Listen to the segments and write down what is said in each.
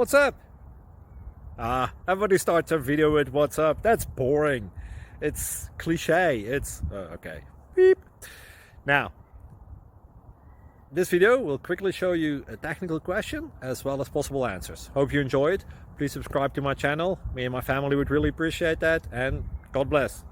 what's up? Everybody starts a video with what's up. That's boring. It's cliche. It's okay. Beep. Now, this video will quickly show you a technical question as well as possible answers. Hope you enjoy it. Please subscribe to my channel. Me and my family would really appreciate that, and God bless.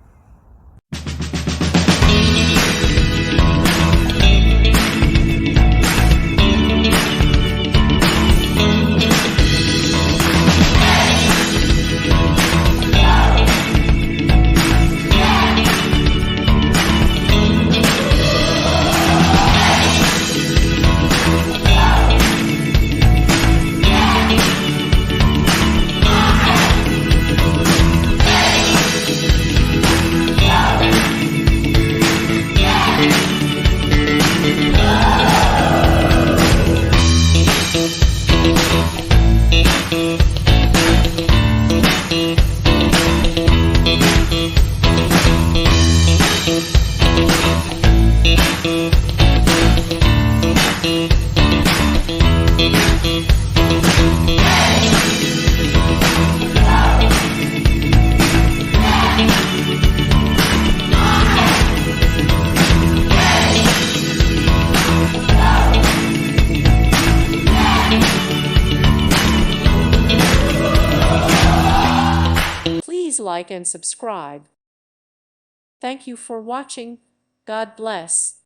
Please like and subscribe. Thank you for watching. God bless.